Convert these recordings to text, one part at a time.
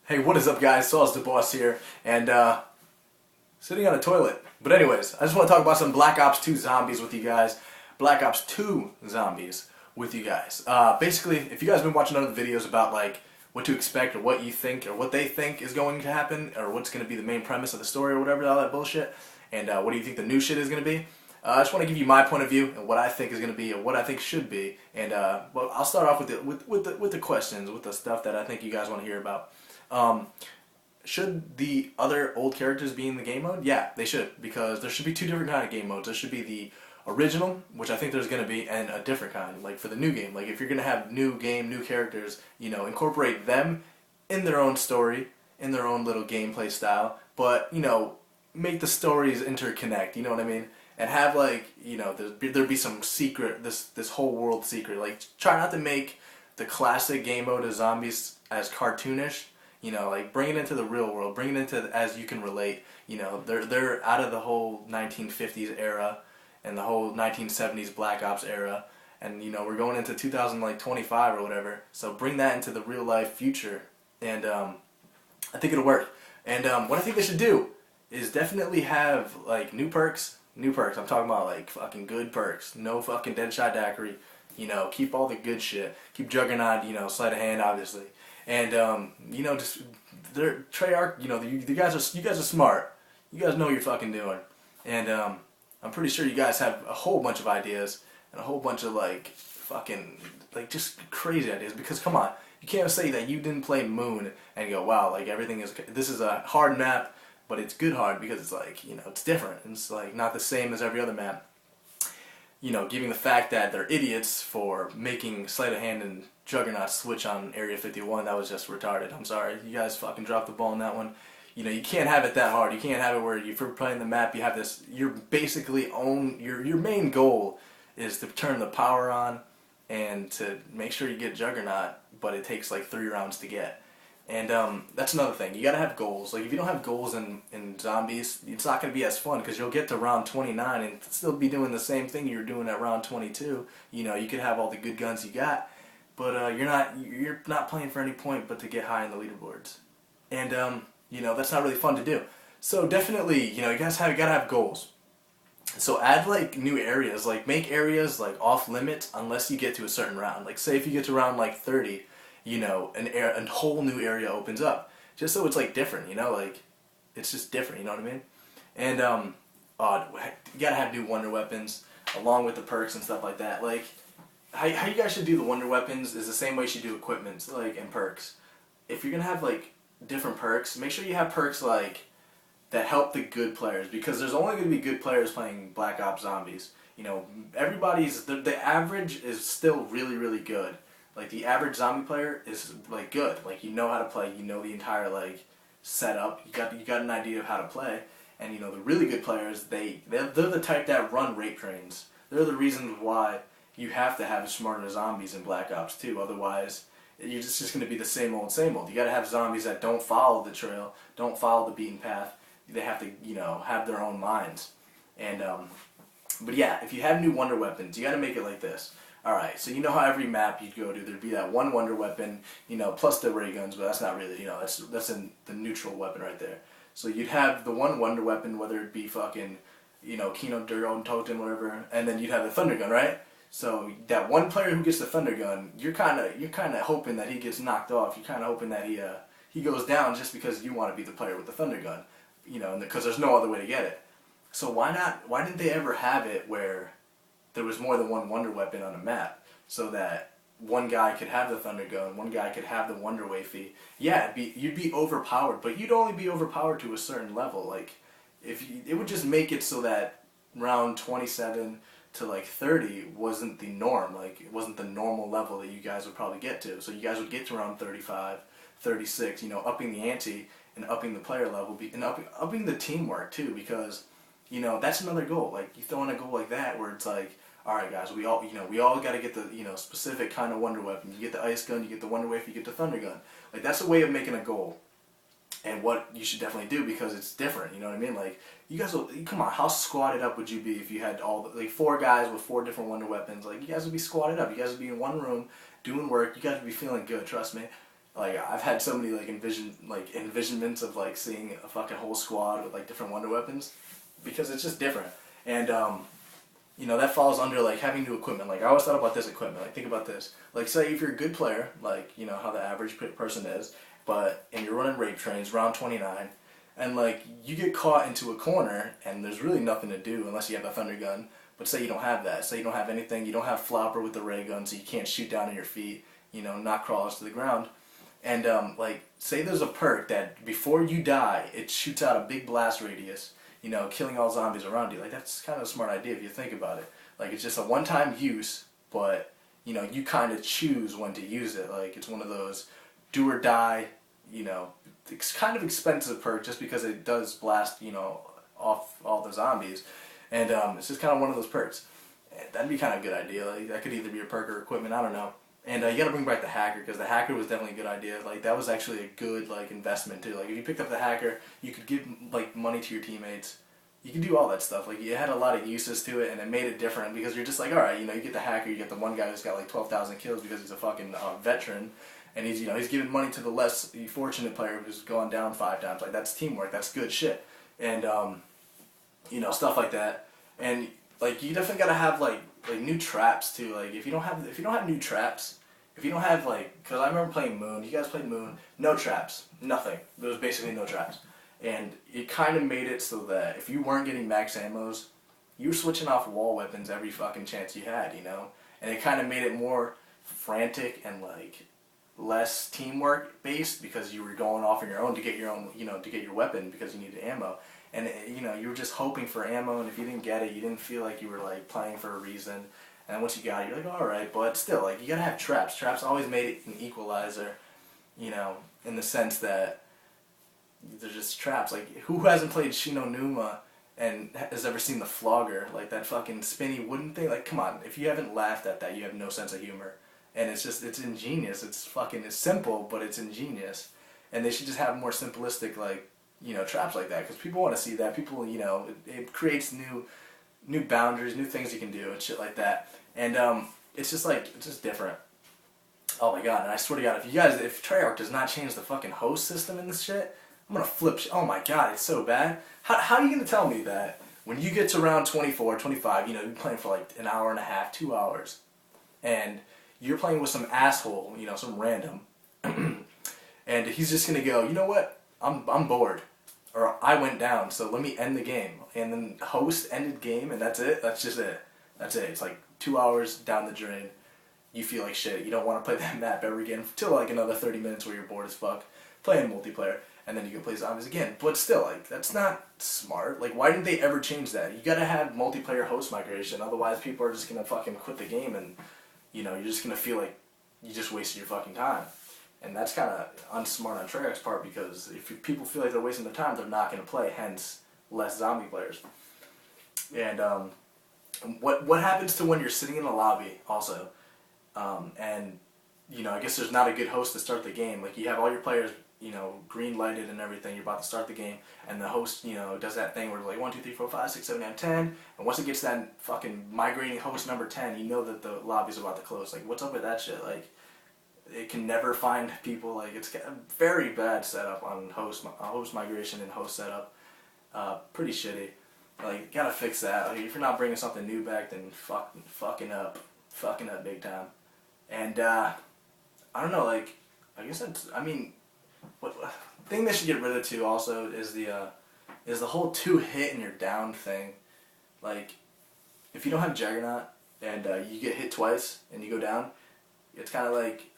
Hey, what is up, guys? Saul's the boss here, and sitting on a toilet. But anyways, I just want to talk about some Black Ops 2 zombies with you guys. Black Ops 2 zombies with you guys. Basically, if you guys have been watching other videos about like what to expect or what you think or what they think is going to happen or what's going to be the main premise of the story or whatever, all that bullshit, and what do you think the new shit is going to be? I just want to give you my point of view and what I think is going to be and what I think should be. And well, I'll start off with the questions, with the stuff that I think you guys want to hear about. Should the other old characters be in the game mode? Yeah, they should, because there should be two different kind of game modes. There should be the original, which I think there's going to be, and a different kind, like for the new game. Like if you're going to have new game, new characters, you know, incorporate them in their own story, in their own little gameplay style, but, you know, make the stories interconnect, you know what I mean? And have like, you know, there be some secret, this whole world secret. Like try not to make the classic game mode of zombies as cartoonish. You know, like bring it into the real world, bring it into as you can relate. You know, they're out of the whole 1950s era and the whole 1970s Black Ops era, and you know we're going into 2025 or whatever. So bring that into the real life future, and I think it'll work. And what I think they should do is definitely have like new perks. New perks. I'm talking about like fucking good perks. No fucking Deadshot Daiquiri. You know, keep all the good shit. Keep Juggernaut. You know, sleight of hand, obviously. And you know, just Treyarch, you know, you guys are smart. You guys know what you're fucking doing. And I'm pretty sure you guys have a whole bunch of ideas and a whole bunch of like fucking like just crazy ideas. Because come on, you can't say that you didn't play Moon and go, wow, like everything is. This is a hard map, but it's good hard because it's like, you know, it's different. It's like not the same as every other map. You know, given the fact that they're idiots for making Sleight of Hand and Juggernaut switch on Area 51, that was just retarded. I'm sorry. You guys fucking dropped the ball on that one. You know, you can't have it that hard. You can't have it where if you're playing the map, you have this, you're basically your main goal is to turn the power on and to make sure you get Juggernaut, but it takes like 3 rounds to get. And that's another thing. You gotta have goals. Like if you don't have goals in zombies, it's not gonna be as fun because you'll get to round 29 and still be doing the same thing you were doing at round 22. You know, you could have all the good guns you got, but you're not playing for any point but to get high in the leaderboards. And you know, that's not really fun to do. So definitely, you know, you gotta have goals. So add like new areas, like make areas like off limits unless you get to a certain round. Like say if you get to round like 30. You know, a whole new area opens up. Just so it's like different, you know, like it's just different, you know what I mean? And you gotta have new wonder weapons along with the perks and stuff like that. Like how you guys should do the wonder weapons is the same way you should do equipment, like, and perks. If you're gonna have like different perks, make sure you have perks like that help the good players, because there's only gonna be good players playing Black Ops Zombies. You know, everybody's the average is still really, really good. Like the average zombie player is like good. Like you know how to play. You know the entire like setup. You got an idea of how to play. And you know the really good players, they're the type that run rape trains. They're the reason why you have to have smarter zombies in Black Ops 2. Otherwise, you're just going to be the same old, same old. You got to have zombies that don't follow the trail, don't follow the beaten path. They have to, you know, have their own minds. And but yeah, if you have new wonder weapons, you got to make it like this. Alright, so you know how every map you'd go to, there'd be that one wonder weapon, you know, plus the ray guns, but that's not really, you know, that's in the neutral weapon right there. So you'd have the one wonder weapon, whether it be fucking, you know, Kino Duron Totem, whatever, and then you'd have the thunder gun, right? So that one player who gets the thunder gun, you're kinda hoping that he gets knocked off. You're kinda hoping that he goes down just because you want to be the player with the thunder gun, you know, because there's no other way to get it. So why didn't they ever have it where there was more than one wonder weapon on a map, so that one guy could have the thunder gun, one guy could have the wonder wafey. Yeah, you'd be overpowered, but you'd only be overpowered to a certain level. Like, it would just make it so that round 27 to like 30 wasn't the norm. Like, it wasn't the normal level that you guys would probably get to. So you guys would get to around 35, 36, you know, upping the ante and upping the player level, and upping the teamwork too, because, you know, that's another goal. Like, you throw in a goal like that where it's like, all right, guys, we all got to get the, you know, specific kind of wonder weapon. You get the ice gun, you get the wonder wave, you get the thunder gun. Like, that's a way of making a goal, and what you should definitely do, because it's different. You know what I mean? Like, you guys will, come on, how squatted up would you be if you had like 4 guys with 4 different wonder weapons? Like, you guys would be squatted up. You guys would be in one room doing work. You guys would be feeling good. Trust me. Like I've had so many like envisionments of like seeing a fucking whole squad with like different wonder weapons, because it's just different. And you know, that falls under like having new equipment. Like I always thought about this equipment. Like think about this. Like say if you're a good player, like you know how the average person is, and you're running rape trains, round 29, and like you get caught into a corner and there's really nothing to do unless you have a thunder gun. But say you don't have that. Say you don't have anything. You don't have flopper with the ray gun, so you can't shoot down on your feet. You know, knock crawlers to the ground. And like say there's a perk that before you die, it shoots out a big blast radius. You know, killing all zombies around you. Like that's kind of a smart idea if you think about it. Like it's just a one-time use, but you know you kind of choose when to use it. Like it's one of those do or die. You know, it's kind of expensive perk just because it does blast off all the zombies, and it's just kind of one of those perks. That'd be kind of a good idea. Like that could either be a perk or equipment. I don't know. And you got to bring back the hacker because the hacker was definitely a good idea. Like that was actually a good like investment too. Like if you picked up the hacker, you could give like money to your teammates. You can do all that stuff. Like you had a lot of uses to it, and it made it different because you're just like, all right, you know, you get the hacker, you get the one guy who's got like 12,000 kills because he's a fucking veteran, and he's giving money to the less fortunate player who's gone down 5 times. Like that's teamwork. That's good shit. And you know, stuff like that. And like you definitely gotta have like new traps too. Like if you don't have new traps, if you don't have like, cause I remember playing Moon. You guys played Moon. No traps, nothing. There was basically no traps, and it kind of made it so that if you weren't getting max ammos, you were switching off wall weapons every fucking chance you had. You know, and it kind of made it more frantic and like less teamwork based because you were going off on your own to get your own, to get your weapon because you needed ammo. And you were just hoping for ammo, and if you didn't get it, you didn't feel like you were like playing for a reason. And once you got it, you're like, all right, but still, like you gotta have traps. Traps always made it an equalizer, in the sense that they're just traps. Like who hasn't played Shinonuma and has ever seen the Flogger, like that fucking spinny wooden thing? Like, come on, if you haven't laughed at that, you have no sense of humor. And it's ingenious. It's simple, but it's ingenious. And they should just have more simplistic like traps like that because people want to see that. People, it creates new boundaries, new things you can do and shit like that. And it's just different. Oh my god! And I swear to God, if Treyarch does not change the fucking host system in this shit, I'm gonna flip. Oh my god, it's so bad. How are you gonna tell me that when you get to round 24, 25, you're playing for like an hour and a half, 2 hours, and you're playing with some asshole, some random, and he's just gonna go, you know what? I'm bored, or I went down, so let me end the game, and then host ended game, and that's it. That's just it. That's it. It's like 2 hours down the drain. You feel like shit. You don't want to play that map ever again till like another 30 minutes where you're bored as fuck playing multiplayer, and then you can play zombies again. But still, like that's not smart. Like why didn't they ever change that? You gotta have multiplayer host migration, otherwise people are just gonna fucking quit the game, and you're just gonna feel like you just wasted your fucking time. And that's kind of unsmart on Treyarch's part because if people feel like they're wasting their time, they're not going to play. Hence, less zombie players. And what happens to when you're sitting in a lobby also, and I guess there's not a good host to start the game. Like you have all your players, green lighted and everything. You're about to start the game, and the host, does that thing where like 1, 2, 3, 4, 5, 6, 7, 8, 10, and once it gets that fucking migrating host number 10, you know that the lobby's about to close. Like what's up with that shit? Like. It can never find people. Like it's a very bad setup on host migration and host setup. Pretty shitty. Like gotta fix that. Like, if you're not bringing something new back, then fucking up big time. And I don't know. Like I guess what thing they should get rid of too also is the whole 2-hit and you're down thing. Like if you don't have Juggernaut and you get hit twice and you go down. It's kind of like,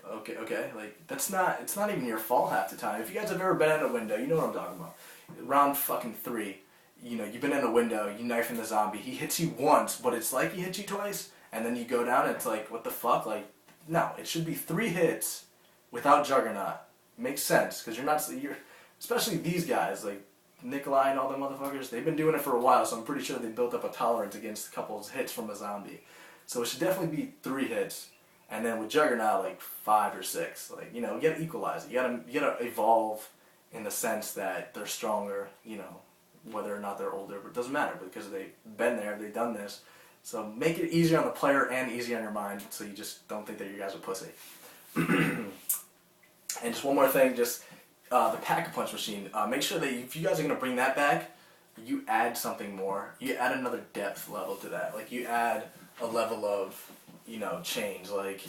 okay, like it's not even your fault half the time. If you guys have ever been in a window, you know what I'm talking about. Round fucking 3, you've been in a window, you knifing the zombie, he hits you once, but it's like he hits you twice, and then you go down and it's like, what the fuck? Like, no, it should be 3 hits without Juggernaut. Makes sense, because especially these guys, like Nikolai and all them motherfuckers, they've been doing it for a while, so I'm pretty sure they built up a tolerance against a couple of hits from a zombie. So it should definitely be 3 hits. And then with Juggernaut, like 5 or 6, like you gotta equalize it. You gotta evolve in the sense that they're stronger. Whether or not they're older, but it doesn't matter because they've been there, they've done this. So make it easier on the player and easier on your mind, so you just don't think that you guys are pussy. And just one more thing, just the Pack-a-Punch machine. Make sure that if you guys are gonna bring that back, you add something more. You add another depth level to that. Like you add a level of, change. Like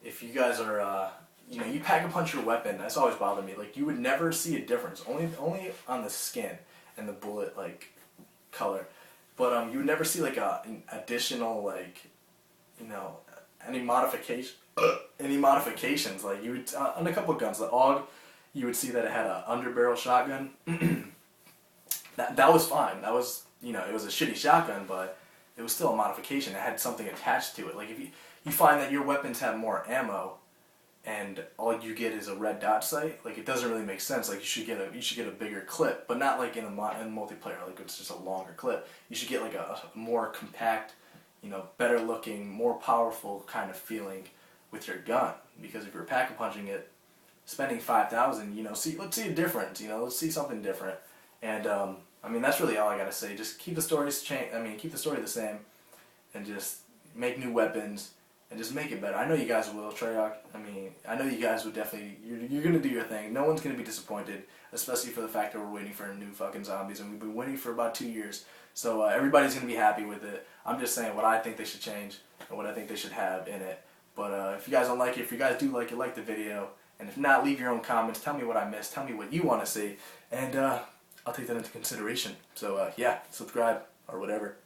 if you guys are, you Pack-a-Punch your weapon. That's always bothered me. Like you would never see a difference. Only on the skin and the bullet like color. But you would never see like an additional like, any modification. Any modifications. Like you would on a couple of guns. The AUG, you would see that it had an underbarrel shotgun. That was fine. That was, it was a shitty shotgun, but it was still a modification. It had something attached to it. Like if you find that your weapons have more ammo, and all you get is a red dot sight, like it doesn't really make sense. Like you should get a bigger clip, but not like in multiplayer. Like it's just a longer clip. You should get like a more compact, better looking, more powerful kind of feeling with your gun. Because if you're Pack-a-Punching it, spending $5,000, let's see a difference. Let's see something different. And that's really all I gotta say. Just keep the stories keep the story the same, and just make new weapons, and just make it better. I know you guys will, Treyarch. I know you guys would definitely. You're gonna do your thing. No one's gonna be disappointed, especially for the fact that we're waiting for new fucking zombies, and we've been waiting for about 2 years. So everybody's gonna be happy with it. I'm just saying what I think they should change and what I think they should have in it. But if you guys don't like it, if you guys do like it, like the video, and if not, leave your own comments. Tell me what I missed. Tell me what you want to see, and I'll take that into consideration. So yeah, subscribe or whatever.